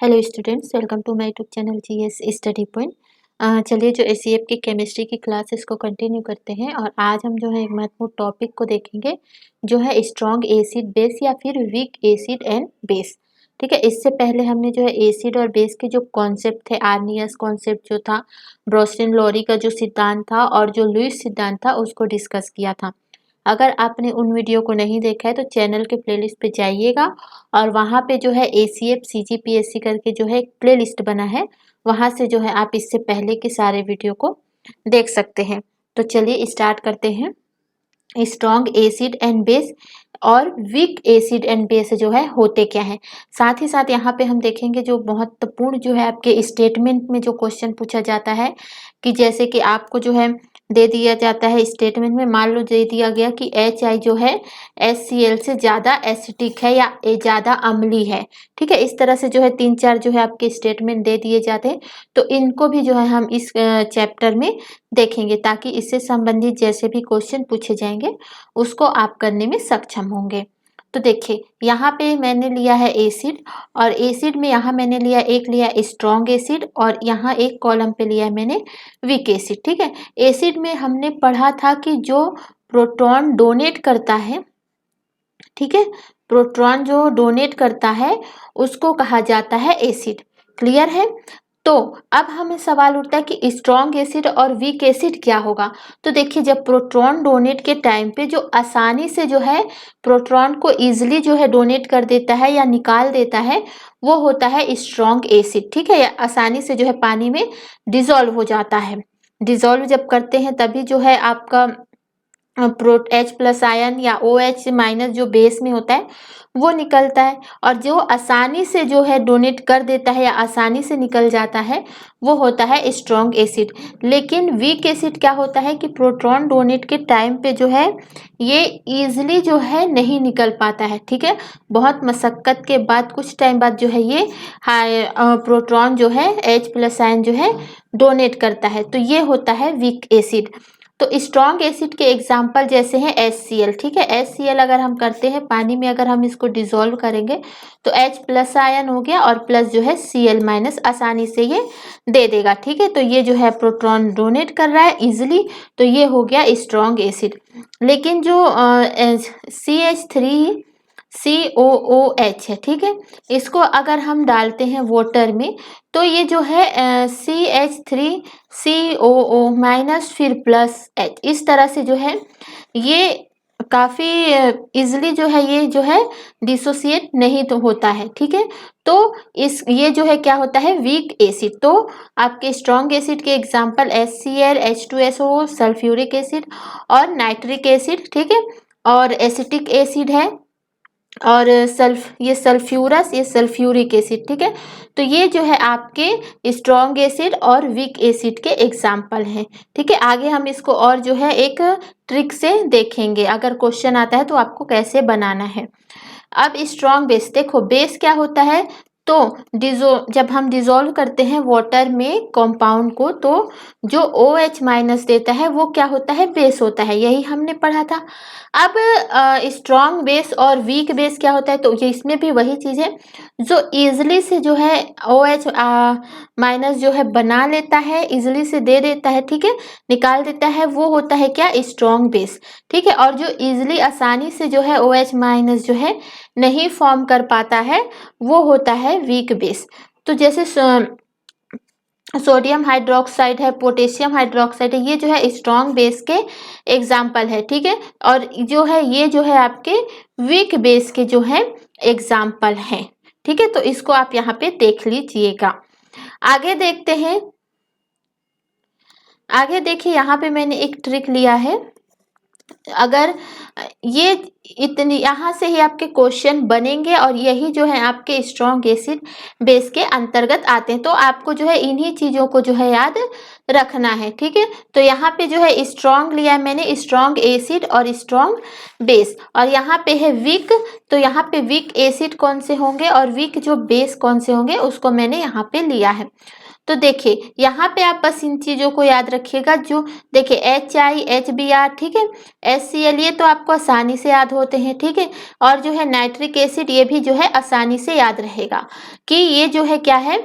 Hello students, welcome to my YouTube channel GS study point. चलिए जो ACF की chemistry की क्लासेस को कंटिन्यू करते हैं और आज हम जो है एक महत्वपूर्ण टॉपिक को देखेंगे जो है स्ट्रॉन्ग एसिड बेस या फिर वीक एसिड एंड बेस। ठीक है, इससे पहले हमने जो है एसिड और बेस के जो कॉन्सेप्ट थे, आर्नियस कॉन्सेप्ट जो था, ब्रोस्टन लोरी का जो सिद्धांत था और जो लुईस सिद्धांत था उसको डिस्कस किया था। अगर आपने उन वीडियो को नहीं देखा है तो चैनल के प्लेलिस्ट पे जाइएगा और वहाँ पे जो है एसीएफ सीजीपीएससी करके जो है एक प्लेलिस्ट बना है, वहाँ से जो है आप इससे पहले के सारे वीडियो को देख सकते हैं। तो चलिए स्टार्ट करते हैं। स्ट्रॉन्ग एसिड एंड बेस और वीक एसिड एंड बेस जो है होते क्या है, साथ ही साथ यहाँ पे हम देखेंगे जो महत्वपूर्ण जो है आपके स्टेटमेंट में जो क्वेश्चन पूछा जाता है कि जैसे कि आपको जो है दे दिया जाता है स्टेटमेंट में, मान लो दे दिया गया कि HI जो है HCl से ज़्यादा एसिटिक है या ज़्यादा अम्लीय है। ठीक है, इस तरह से जो है 3-4 जो है आपके स्टेटमेंट दे दिए जाते हैं, तो इनको भी जो है हम इस चैप्टर में देखेंगे ताकि इससे संबंधित जैसे भी क्वेश्चन पूछे जाएंगे उसको आप करने में सक्षम होंगे। तो देखिए यहाँ पे मैंने लिया है एसिड और एसिड में यहाँ मैंने लिया स्ट्रॉन्ग एसिड और यहाँ एक कॉलम पे लिया है मैंने वीक एसिड। ठीक है, एसिड में हमने पढ़ा था कि जो प्रोटॉन डोनेट करता है, ठीक है, प्रोटॉन जो डोनेट करता है उसको कहा जाता है एसिड। क्लियर है? तो अब हमें सवाल उठता है कि स्ट्रॉन्ग एसिड और वीक एसिड क्या होगा। तो देखिए जब प्रोटॉन डोनेट के टाइम पे जो आसानी से जो है प्रोटॉन को इजीली जो है डोनेट कर देता है या निकाल देता है, वो होता है स्ट्रॉन्ग एसिड। ठीक है, या आसानी से जो है पानी में डिजोल्व हो जाता है। डिजोल्व जब करते हैं तभी जो है आपका H+ आयन या OH- जो बेस में होता है वो निकलता है, और जो आसानी से जो है डोनेट कर देता है या आसानी से निकल जाता है वो होता है स्ट्रॉन्ग एसिड। लेकिन वीक एसिड क्या होता है कि प्रोटॉन डोनेट के टाइम पे जो है ये ईजिली जो है नहीं निकल पाता है। ठीक है, बहुत मशक्क़त के बाद कुछ टाइम बाद जो है ये प्रोटॉन जो है H+ आयन जो है डोनेट करता है, तो ये होता है वीक एसिड। तो स्ट्रॉन्ग एसिड के एग्जाम्पल जैसे हैं HCl। ठीक है, HCl अगर हम करते हैं पानी में, अगर हम इसको डिसॉल्व करेंगे तो H+ आयन हो गया और प्लस जो है Cl- आसानी से ये दे देगा। ठीक है, तो ये जो है प्रोटॉन डोनेट कर रहा है इजिली, तो ये हो गया स्ट्रॉन्ग एसिड। लेकिन जो CH3COOH है, ठीक है, इसको अगर हम डालते हैं वाटर में तो ये जो है CH3COO- फिर +H, इस तरह से जो है ये काफ़ी इजिली जो है ये जो है डिसोसिएट नहीं तो होता है। ठीक है, तो ये जो है क्या होता है वीक एसिड। तो आपके स्ट्रॉन्ग एसिड के example HCl, H2SO, sulphuric acid और नाइट्रिक एसिड। ठीक है, और एसिटिक एसिड है और ये सल्फ्यूरस, ये सल्फ्यूरिक एसिड। ठीक है, तो ये जो है आपके स्ट्रॉन्ग एसिड और वीक एसिड के एग्जाम्पल हैं। ठीक है, आगे हम इसको और जो है एक ट्रिक से देखेंगे, अगर क्वेश्चन आता है तो आपको कैसे बनाना है। अब स्ट्रॉन्ग बेस देखो, बेस क्या होता है, तो जब हम डिजोल्व करते हैं वाटर में कंपाउंड को तो जो OH- देता है वो क्या होता है बेस होता है, यही हमने पढ़ा था। अब स्ट्रॉन्ग बेस और वीक बेस क्या होता है, तो ये इसमें भी वही चीज़ है, जो इजली से जो है OH- जो है बना लेता है, इजली से दे देता है, ठीक है, निकाल देता है, वो होता है क्या स्ट्रॉन्ग बेस। ठीक है, और जो इजली आसानी से जो है OH- जो है नहीं फॉर्म कर पाता है वो होता है वीक बेस। तो जैसे सोडियम हाइड्रोक्साइड है, पोटेशियम हाइड्रोक्साइड है, ये जो है स्ट्रॉन्ग बेस के एग्जाम्पल है। ठीक है, और जो है ये जो है आपके वीक बेस के जो है एग्जाम्पल हैं। ठीक है, तो इसको आप यहाँ पे देख लीजिएगा। आगे देखते हैं, आगे देखिए यहाँ पे मैंने एक ट्रिक लिया है। अगर ये इतनी यहाँ से ही आपके क्वेश्चन बनेंगे और यही जो है आपके स्ट्रॉन्ग एसिड बेस के अंतर्गत आते हैं, तो आपको जो है इन्हीं चीज़ों को जो है याद रखना है। ठीक है, तो यहाँ पे जो है स्ट्रॉन्ग लिया है मैंने, स्ट्रॉन्ग एसिड और स्ट्रॉन्ग बेस, और यहाँ पे है वीक, तो यहाँ पे वीक एसिड कौन से होंगे और वीक जो बेस कौन से होंगे उसको मैंने यहाँ पे लिया है। तो देखिए यहाँ पे आप बस इन चीज़ों को याद रखिएगा। जो देखिए HI HBr, ठीक है, HCl ये तो आपको आसानी से याद होते हैं, ठीक है। और जो है नाइट्रिक एसिड ये भी जो है आसानी से याद रहेगा कि ये जो है क्या है,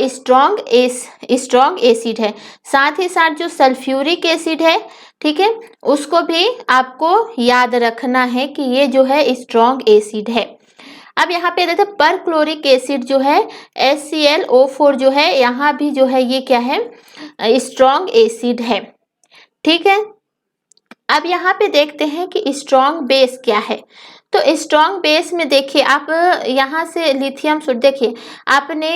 स्ट्रॉन्ग एसिड है। साथ ही साथ जो सल्फ्यूरिक एसिड है, ठीक है, उसको भी आपको याद रखना है कि ये जो है स्ट्रॉन्ग एसिड है। अब यहाँ पे देखते पर क्लोरिक एसिड जो है HClO4 जो है, यहाँ भी जो है ये क्या है, स्ट्रॉन्ग एसिड है, ठीक है। अब यहाँ पे देखते हैं कि स्ट्रॉन्ग बेस क्या है। तो स्ट्रॉन्ग बेस में देखिए आप यहाँ से लिथियम देखिए आपने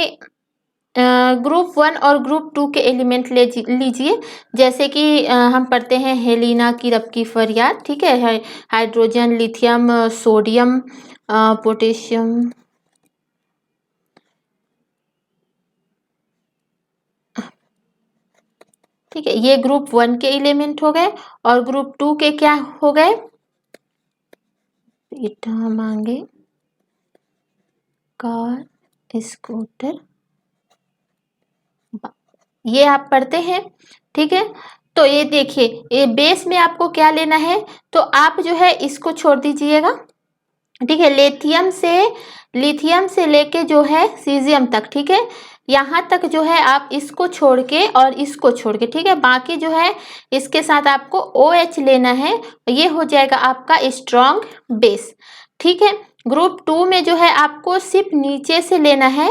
ग्रुप 1 और ग्रुप 2 के एलिमेंट लीजिए। जैसे कि हम पढ़ते हैं हेलिना की रब की फरियाद, ठीक है, हाइड्रोजन, लिथियम, सोडियम, पोटेशियम, ठीक है, ये ग्रुप 1 के एलिमेंट हो गए। और ग्रुप 2 के क्या हो गए, बेटा मांगे कार स्कूटर, ये आप पढ़ते हैं, ठीक है। तो ये देखिए ये बेस में आपको क्या लेना है, तो आप जो है इसको छोड़ दीजिएगा, ठीक है। लिथियम से लेके जो है सीजियम तक, ठीक है, यहाँ तक जो है आप इसको छोड़ के और इसको छोड़ के, ठीक है, बाकी जो है इसके साथ आपको OH लेना है, ये हो जाएगा आपका स्ट्रॉन्ग बेस, ठीक है। ग्रुप 2 में जो है आपको सिर्फ नीचे से लेना है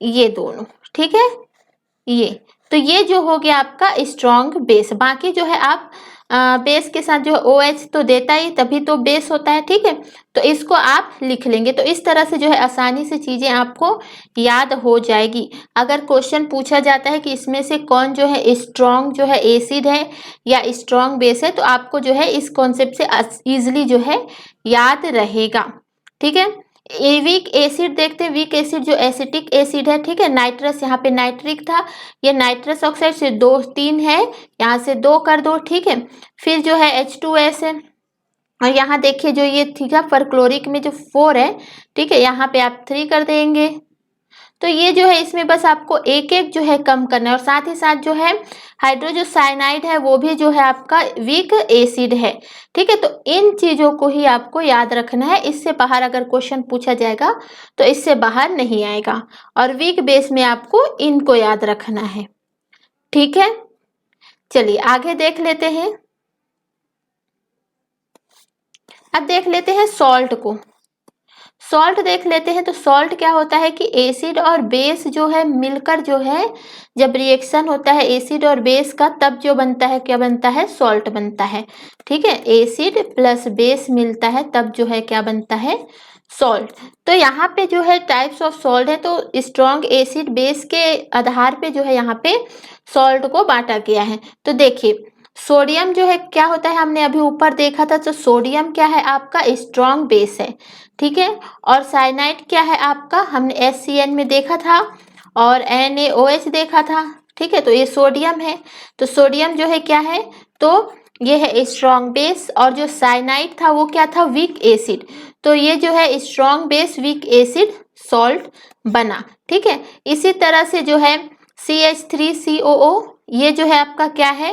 ये दोनों, ठीक है, ये तो ये जो हो गया आपका स्ट्रॉन्ग बेस। बाकी जो है आप बेस के साथ जो है OH तो देता ही, तभी तो बेस होता है, ठीक है। तो इसको आप लिख लेंगे, तो इस तरह से जो है आसानी से चीजें आपको याद हो जाएगी। अगर क्वेश्चन पूछा जाता है कि इसमें से कौन जो है स्ट्रॉन्ग जो है एसिड है या स्ट्रॉन्ग बेस है, तो आपको जो है इस कॉन्सेप्ट से इजिली जो है याद रहेगा, ठीक है। वीक एसिड देखते हैं। वीक एसिड जो एसिटिक एसिड है, ठीक है, नाइट्रस, यहाँ पे नाइट्रिक था, ये नाइट्रस ऑक्साइड से 2 3 है, यहाँ से 2 कर दो, ठीक है। फिर जो है H2S है, और यहाँ देखिए जो ये ठीक है परक्लोरिक में जो 4 है, ठीक है, यहाँ पे आप 3 कर देंगे। तो ये जो है इसमें बस आपको एक एक जो है कम करना है। और साथ ही साथ जो है हाइड्रो जो साइनाइड है वो भी जो है आपका वीक एसिड है, ठीक है। तो इन चीजों को ही आपको याद रखना है, इससे बाहर अगर क्वेश्चन पूछा जाएगा तो इससे बाहर नहीं आएगा। और वीक बेस में आपको इनको याद रखना है, ठीक है। चलिए आगे देख लेते हैं। अब देख लेते हैं सॉल्ट को। सॉल्ट देख लेते हैं। तो सॉल्ट क्या होता है कि एसिड और बेस जो है मिलकर जो है जब रिएक्शन होता है एसिड और बेस का, तब जो बनता है क्या बनता है, सॉल्ट बनता है, ठीक है। एसिड प्लस बेस मिलता है तब जो है क्या बनता है, सॉल्ट। तो यहाँ पे जो है टाइप्स ऑफ सॉल्ट है, तो स्ट्रॉन्ग एसिड बेस के आधार पे जो है यहाँ पे सॉल्ट को बांटा गया है। तो देखिए सोडियम जो है क्या होता है, हमने अभी ऊपर देखा था, तो सोडियम क्या है आपका स्ट्रॉन्ग बेस है, ठीक है। और साइनाइड क्या है आपका, हमने SCN में देखा था और NaOH देखा था, ठीक है। तो ये सोडियम है, तो सोडियम जो है क्या है, तो ये है स्ट्रॉन्ग बेस। और जो साइनाइड था वो क्या था, वीक एसिड। तो ये जो है strong base weak acid salt बना, ठीक है। इसी तरह से जो है CH3COO ये जो है आपका क्या है,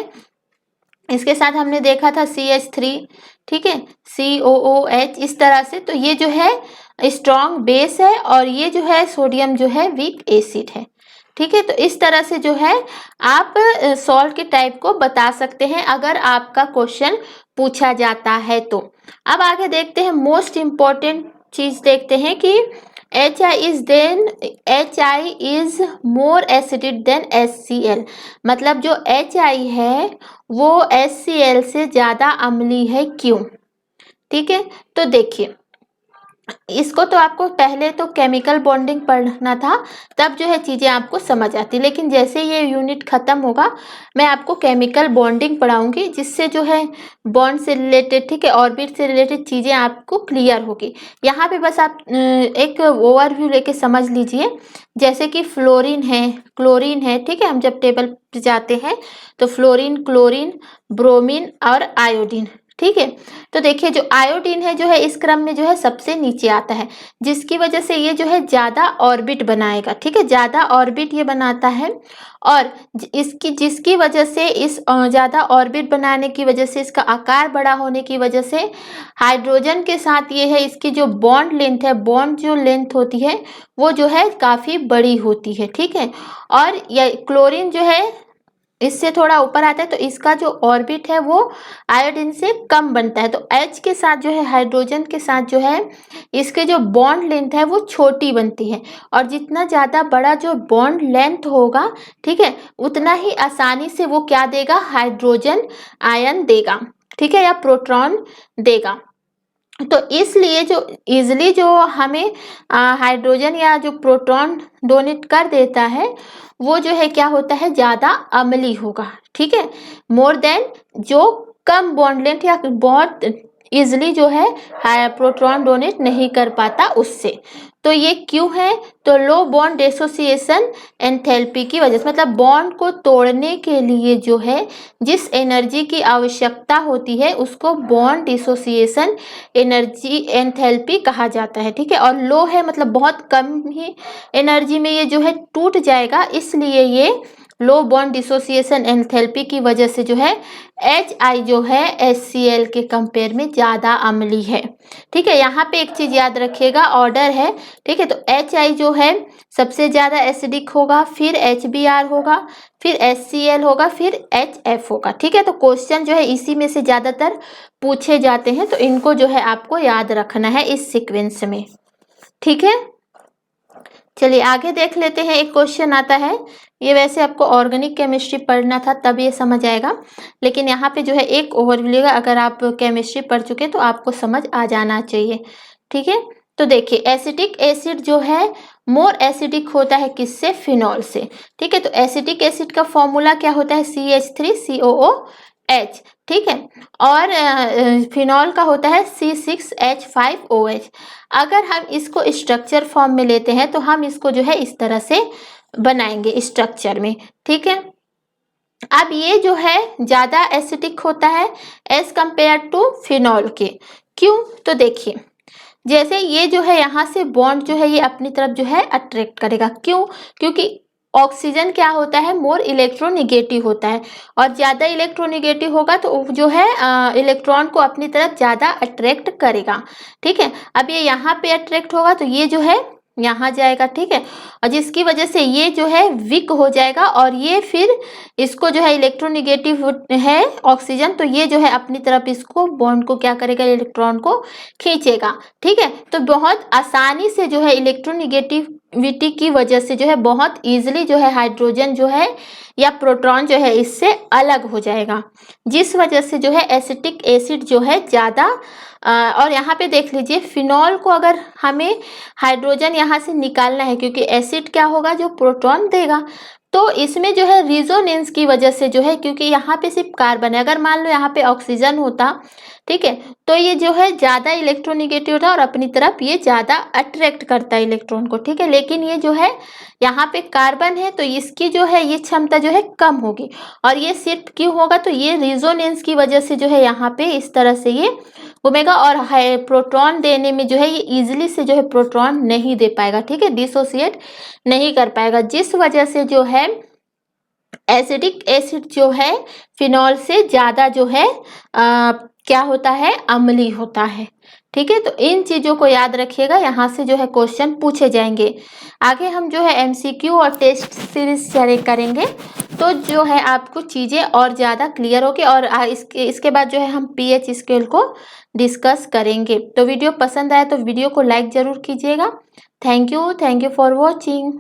इसके साथ हमने देखा था CH3, ठीक है, COOH, इस तरह से। तो ये जो है स्ट्रॉन्ग बेस है और ये जो है सोडियम जो है वीक एसिड है, ठीक है। तो इस तरह से जो है आप सॉल्ट के टाइप को बता सकते हैं अगर आपका क्वेश्चन पूछा जाता है तो। अब आगे देखते हैं मोस्ट इम्पॉर्टेंट चीज देखते हैं कि HI is more acidic then HCl। मतलब जो HI है वो HCl से ज्यादा अम्लीय है, क्यों, ठीक है। तो देखिए इसको तो आपको पहले तो केमिकल बॉन्डिंग पढ़ना था, तब जो है चीजें आपको समझ आती, लेकिन जैसे ये यूनिट खत्म होगा मैं आपको केमिकल बॉन्डिंग पढ़ाऊंगी, जिससे जो है बॉन्ड से रिलेटेड, ठीक है, ऑर्बिट से रिलेटेड चीजें आपको क्लियर होगी। यहाँ पे बस आप एक ओवरव्यू लेके समझ लीजिए। जैसे कि फ्लोरीन है, क्लोरीन है, ठीक है, हम जब टेबल पे जाते हैं तो फ्लोरीन, क्लोरीन, ब्रोमीन और आयोडीन, ठीक है। तो देखिए जो आयोडीन है जो है इस क्रम में जो है सबसे नीचे आता है, जिसकी वजह से ये जो है ज़्यादा ऑर्बिट बनाएगा, ठीक है, ज़्यादा ऑर्बिट ये बनाता है। और इसकी जिसकी वजह से इस ज़्यादा ऑर्बिट बनाने की वजह से, इसका आकार बड़ा होने की वजह से हाइड्रोजन के साथ ये है इसकी जो बॉन्ड लेंथ है, बॉन्ड जो लेंथ होती है वो जो है काफ़ी बड़ी होती है, ठीक है। और ये क्लोरीन जो है इससे थोड़ा ऊपर आता है, तो इसका जो ऑर्बिट है वो आयोडीन से कम बनता है। तो H के साथ जो है, हाइड्रोजन के साथ जो है इसके जो बॉन्ड लेंथ है वो छोटी बनती है। और जितना ज़्यादा बड़ा जो बॉन्ड लेंथ होगा, ठीक है, उतना ही आसानी से वो क्या देगा, हाइड्रोजन आयन देगा, ठीक है, या प्रोटॉन देगा। तो इसलिए जो इजली जो हमें हाइड्रोजन या जो प्रोटॉन डोनेट कर देता है वो जो है क्या होता है, ज़्यादा अम्लीय होगा, ठीक है, मोर देन जो कम बॉन्ड लेंथ या बहुत इजली जो है प्रोटॉन डोनेट नहीं कर पाता उससे। तो ये क्यों है, तो लो बॉन्ड डिसोसिएशन एंथैल्पी की वजह से, मतलब बॉन्ड को तोड़ने के लिए जो है जिस एनर्जी की आवश्यकता होती है उसको बॉन्ड डिसोसिएशन एनर्जी एंथैल्पी कहा जाता है, ठीक है। और लो है मतलब बहुत कम ही एनर्जी में ये जो है टूट जाएगा, इसलिए ये लो बॉन्ड डिसोसिएशन एंथैल्पी की वजह से जो है HI जो है HCl के कंपेयर में ज़्यादा अम्लीय है, ठीक है। यहाँ पे एक चीज़ याद रखिएगा, ऑर्डर है, ठीक है। तो HI जो है सबसे ज़्यादा एसिडिक होगा, फिर HBr होगा, फिर HCl होगा, फिर HF होगा, ठीक है। तो क्वेश्चन जो है इसी में से ज़्यादातर पूछे जाते हैं, तो इनको जो है आपको याद रखना है इस सीक्वेंस में, ठीक है। चलिए आगे देख लेते हैं। एक क्वेश्चन आता है, ये वैसे आपको ऑर्गेनिक केमिस्ट्री पढ़ना था तब ये समझ आएगा, लेकिन यहाँ पे जो है एक ओवरव्यू लेगा, अगर आप केमिस्ट्री पढ़ चुके तो आपको समझ आ जाना चाहिए, ठीक है। तो देखिए एसिटिक एसिड जो है मोर एसिडिक होता है किससे, फिनॉल से, ठीक है। तो एसिटिक एसिड का फॉर्मूला क्या होता है, CH3COOH, ठीक है। और फिनॉल का होता है C6H5OH। अगर हम इसको स्ट्रक्चर फॉर्म में लेते हैं तो हम इसको जो है इस तरह से बनाएंगे स्ट्रक्चर में, ठीक है। अब ये जो है ज़्यादा एसिडिक होता है एज कंपेयर टू फिनॉल के, क्यों, तो देखिए जैसे ये जो है यहाँ से बॉन्ड जो है ये अपनी तरफ जो है अट्रैक्ट करेगा, क्यों, क्योंकि ऑक्सीजन क्या होता है, मोर इलेक्ट्रोनिगेटिव होता है, और ज़्यादा इलेक्ट्रोनिगेटिव होगा तो जो है इलेक्ट्रॉन को अपनी तरफ ज़्यादा अट्रैक्ट करेगा, ठीक है। अब ये यहाँ पे अट्रैक्ट होगा तो ये जो है यहाँ जाएगा, ठीक है, और जिसकी वजह से ये जो है वीक हो जाएगा, और ये फिर इसको जो है इलेक्ट्रोनिगेटिव है ऑक्सीजन, तो ये जो है अपनी तरफ इसको बॉन्ड को क्या करेगा, इलेक्ट्रॉन को खींचेगा, ठीक है। तो बहुत आसानी से जो है इलेक्ट्रोनिगेटिविटी की वजह से जो है बहुत ईजिली जो है हाइड्रोजन जो है या प्रोटॉन जो है इससे अलग हो जाएगा, जिस वजह से जो है एसिटिक एसिड जो है ज़्यादा और यहाँ पे देख लीजिए फिनॉल को अगर हमें हाइड्रोजन यहाँ से निकालना है, क्योंकि एसिड क्या होगा, जो प्रोटॉन देगा, तो इसमें जो है रिजोनेंस की वजह से जो है, क्योंकि यहाँ पे सिर्फ कार्बन है, अगर मान लो यहाँ पे ऑक्सीजन होता, ठीक है, तो ये जो है ज़्यादा इलेक्ट्रोनिगेटिव होता और अपनी तरफ ये ज़्यादा अट्रैक्ट करता है इलेक्ट्रॉन को, ठीक है। लेकिन ये जो है यहाँ पे कार्बन है तो इसकी जो है ये क्षमता जो है कम होगी, और ये सिर्फ क्यों होगा, तो ये रिजोनेंस की वजह से जो है यहाँ पे इस तरह से ये घूमेगा, और प्रोटॉन देने में जो है ये इजीली से जो है प्रोटॉन नहीं दे पाएगा, ठीक है, डिसोसिएट नहीं कर पाएगा, जिस वजह से जो है एसिडिक एसिड जो है फिनॉल से ज़्यादा जो है क्या होता है, अम्लीय होता है, ठीक है। तो इन चीज़ों को याद रखिएगा, यहाँ से जो है क्वेश्चन पूछे जाएंगे। आगे हम जो है MCQ और टेस्ट सीरीज करेंगे, तो जो है आपको चीज़ें और ज़्यादा क्लियर होगी, और इसके बाद जो है हम pH स्केल को डिस्कस करेंगे। तो वीडियो पसंद आया तो वीडियो को लाइक ज़रूर कीजिएगा। Thank you for watching.